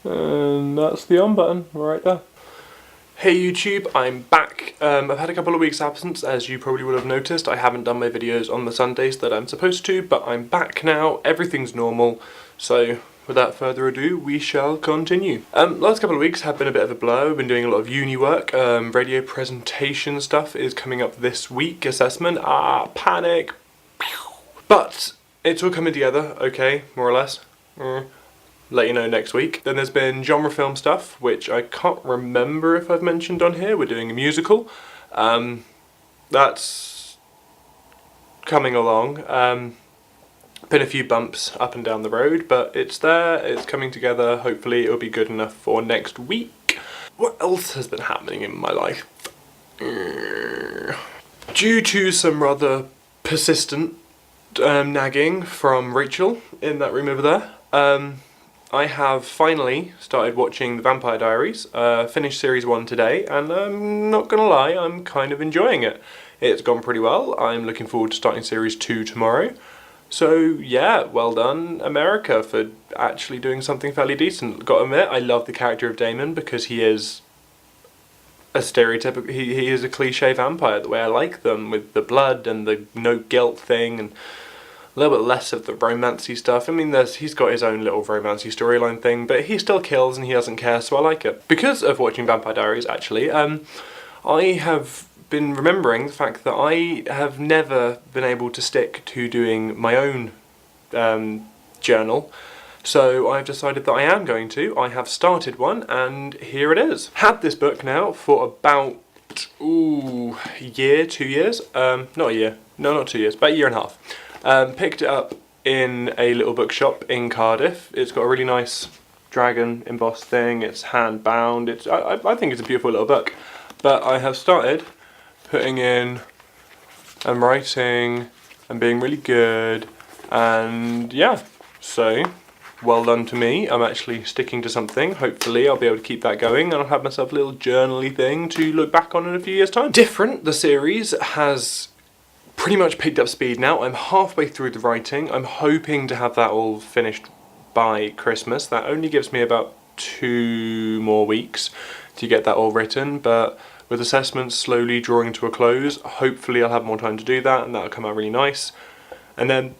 And that's the on button right there. Hey YouTube, I'm back. I've had a couple of weeks absence, as you probably would have noticed. I haven't done my videos on the Sundays that I'm supposed to, but I'm back now. Everything's normal. So without further ado, we shall continue. Last couple of weeks have been a bit of a blur. I've been doing a lot of uni work. Radio presentation stuff is coming up this week. Assessment. Panic. But it's all coming together, okay, more or less. Let you know next week. Then there's been genre film stuff, which I can't remember if I've mentioned on here. We're doing a musical. That's coming along. Been a few bumps up and down the road, but it's there, it's coming together. Hopefully it'll be good enough for next week. What else has been happening in my life? Due to some rather persistent nagging from Rachel in that room over there, I have finally started watching The Vampire Diaries, finished series 1 today, and I'm not gonna lie, I'm kind of enjoying it. It's gone pretty well. I'm looking forward to starting series 2 tomorrow. So yeah, well done America for actually doing something fairly decent. Gotta admit, I love the character of Damon because he is a stereotypical, he is a cliche vampire the way I like them, with the blood and the no guilt thing, and a little bit less of the romancy stuff. I mean, he's got his own little romancy storyline thing, but he still kills and he doesn't care, so I like it. Because of watching Vampire Diaries, actually, I have been remembering the fact that I have never been able to stick to doing my own journal. So I've decided that I am going to. I have started one, and here it is. Had this book now for about, a year, 2 years. Not a year. No, not 2 years. About a year and a half. Picked it up in a little bookshop in Cardiff. It's got a really nice dragon embossed thing. It's hand bound. I think it's a beautiful little book. But I have started putting in and writing and being really good, and yeah, so well done to me. I'm actually sticking to something. Hopefully I'll be able to keep that going, and I'll have myself a little journaly thing to look back on in a few years' time. Different, the series has pretty much picked up speed now. I'm halfway through the writing. I'm hoping to have that all finished by Christmas. That only gives me about 2 more weeks to get that all written, but with assessments slowly drawing to a close, hopefully I'll have more time to do that, and that'll come out really nice. And then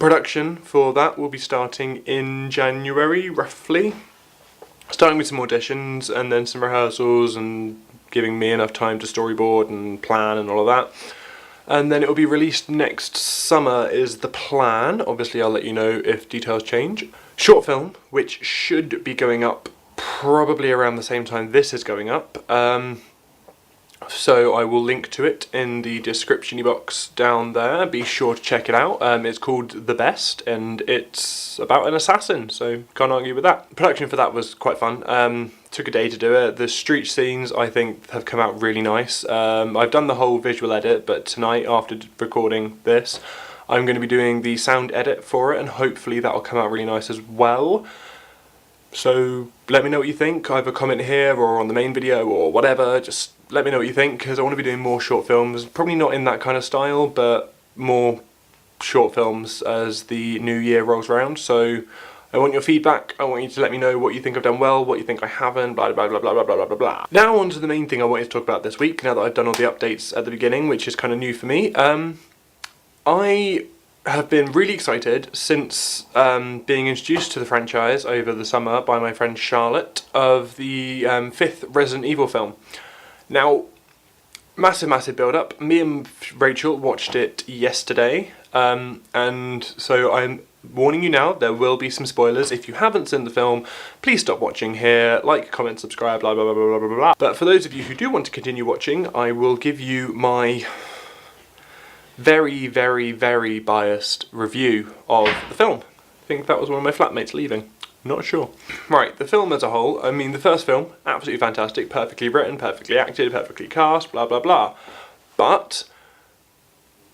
production for that will be starting in January, roughly. Starting with some auditions and then some rehearsals and giving me enough time to storyboard and plan and all of that. And then it will be released next summer is the plan. Obviously I'll let you know if details change. Short film, which should be going up probably around the same time this is going up. So I will link to it in the description box down there. Be sure to check it out. It's called The Best, and it's about an assassin, so can't argue with that. Production for that was quite fun. Took a day to do it. The street scenes, I think, have come out really nice. I've done the whole visual edit, but tonight, after recording this, I'm going to be doing the sound edit for it, and hopefully that'll come out really nice as well. So let me know what you think, either comment here or on the main video or whatever. Just let me know what you think, because I want to be doing more short films. Probably not in that kind of style, but more short films as the new year rolls around. So I want your feedback. I want you to let me know what you think I've done well, what you think I haven't, blah blah blah blah blah blah blah blah blah. Now on to the main thing I wanted to talk about this week, now that I've done all the updates at the beginning, which is kind of new for me. I have been really excited since being introduced to the franchise over the summer by my friend Charlotte of the 5th Resident Evil film. Now, massive build up. Me and Rachel watched it yesterday, and so I'm warning you now, there will be some spoilers. If you haven't seen the film, please stop watching here, like, comment, subscribe, blah blah blah blah blah blah. But for those of you who do want to continue watching, I will give you my very biased review of the film. I think that was one of my flatmates leaving. Not sure. Right, the film as a whole, I mean the first film, absolutely fantastic, perfectly written, perfectly acted, perfectly cast, blah blah blah. But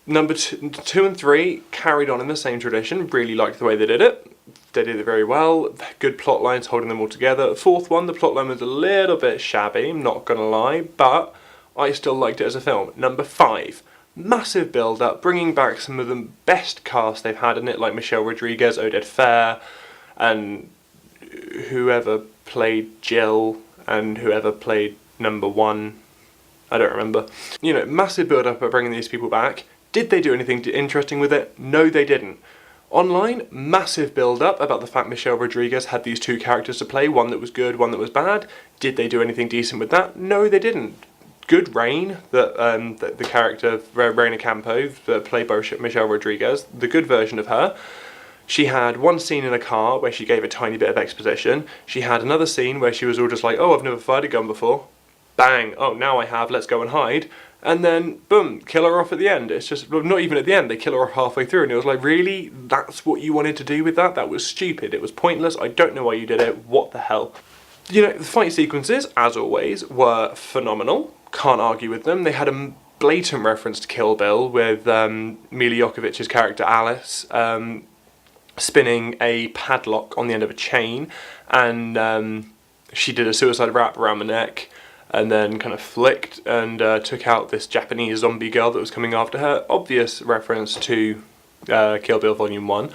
number 2 and 3 carried on in the same tradition, really liked the way they did it. They did it very well, good plot lines holding them all together. The 4th one, the plot line was a little bit shabby, I'm not gonna lie, but I still liked it as a film. Number 5. Massive build up, bringing back some of the best cast they've had in it, like Michelle Rodriguez, Oded Fair, and whoever played Jill and whoever played number 1, I don't remember. You know, massive build up of bringing these people back. Did they do anything interesting with it? No, they didn't. Online, massive build up about the fact Michelle Rodriguez had these 2 characters to play, one that was good, one that was bad. Did they do anything decent with that? No, they didn't. Good Rain, the character Reina Campo, played by Michelle Rodriguez, the good version of her. She had one scene in a car where she gave a tiny bit of exposition. She had another scene where she was all just like, oh, I've never fired a gun before. Bang, oh, now I have, let's go and hide. And then, boom, kill her off at the end. It's just, well, not even at the end, they kill her off halfway through, and it was like, really? That's what you wanted to do with that? That was stupid, it was pointless, I don't know why you did it, what the hell? You know, the fight sequences, as always, were phenomenal. Can't argue with them. They had a blatant reference to Kill Bill with Mila Jokovich's character Alice spinning a padlock on the end of a chain, and she did a suicide wrap around the neck and then kind of flicked and took out this Japanese zombie girl that was coming after her. Obvious reference to Kill Bill Volume 1.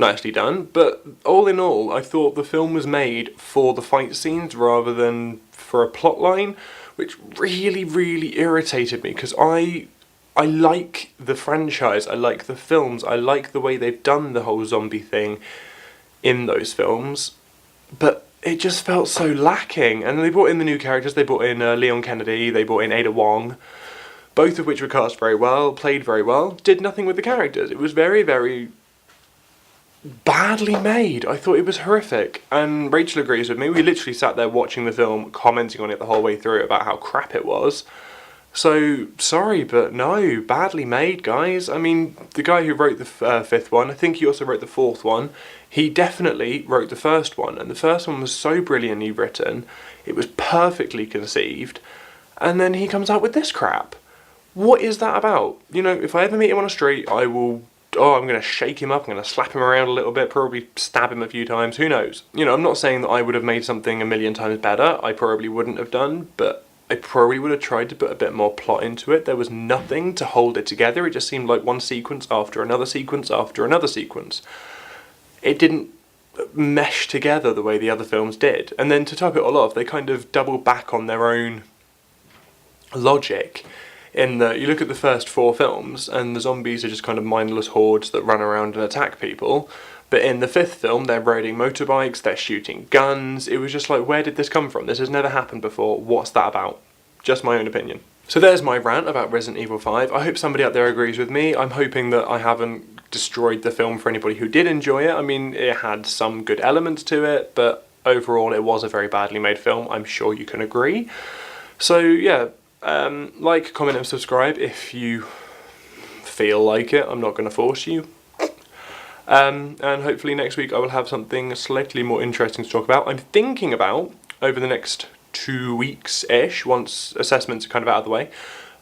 Nicely done, but all in all, I thought the film was made for the fight scenes rather than for a plot line, which really, really irritated me, because I like the franchise, I like the films, I like the way they've done the whole zombie thing in those films, but it just felt so lacking. And they brought in the new characters, they brought in Leon Kennedy, they brought in Ada Wong, both of which were cast very well, played very well, did nothing with the characters. It was very, very badly made. I thought it was horrific, and Rachel agrees with me. We literally sat there watching the film, commenting on it the whole way through about how crap it was. So, sorry, but no, badly made, guys. I mean, the guy who wrote the 5th one, I think he also wrote the 4th one, he definitely wrote the first one, and the first one was so brilliantly written, it was perfectly conceived, and then he comes out with this crap. What is that about? You know, if I ever meet him on a street, I will... oh, I'm going to shake him up, I'm going to slap him around a little bit, probably stab him a few times, who knows? You know, I'm not saying that I would have made something a million times better, I probably wouldn't have done, but I probably would have tried to put a bit more plot into it. There was nothing to hold it together, it just seemed like one sequence after another sequence after another sequence. It didn't mesh together the way the other films did, and then to top it all off, they kind of doubled back on their own logic. In that you look at the first 4 films and the zombies are just kind of mindless hordes that run around and attack people, but in the 5th film they're riding motorbikes, they're shooting guns. It was just like, where did this come from? This has never happened before, what's that about? Just my own opinion. So there's my rant about Resident Evil 5. I hope somebody out there agrees with me. I'm hoping that I haven't destroyed the film for anybody who did enjoy it. I mean, it had some good elements to it, but overall it was a very badly made film, I'm sure you can agree. So yeah, like, comment and subscribe if you feel like it. I'm not going to force you. And hopefully next week I will have something slightly more interesting to talk about. I'm thinking about, over the next 2 weeks-ish, once assessments are kind of out of the way,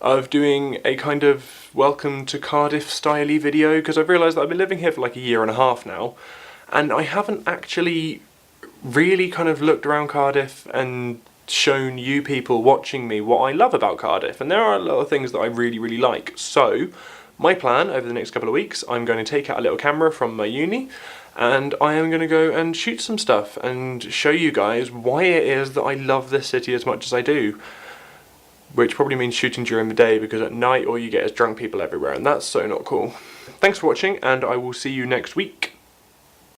of doing a kind of welcome to Cardiff style-y video, because I've realised that I've been living here for like a year and a half now, and I haven't actually really kind of looked around Cardiff and shown you people watching me what I love about Cardiff, and there are a lot of things that I really, really like. So my plan over the next couple of weeks, I'm going to take out a little camera from my uni and I am going to go and shoot some stuff and show you guys why it is that I love this city as much as I do, which probably means shooting during the day, because at night all you get is drunk people everywhere, and that's so not cool. Thanks for watching, and I will see you next week.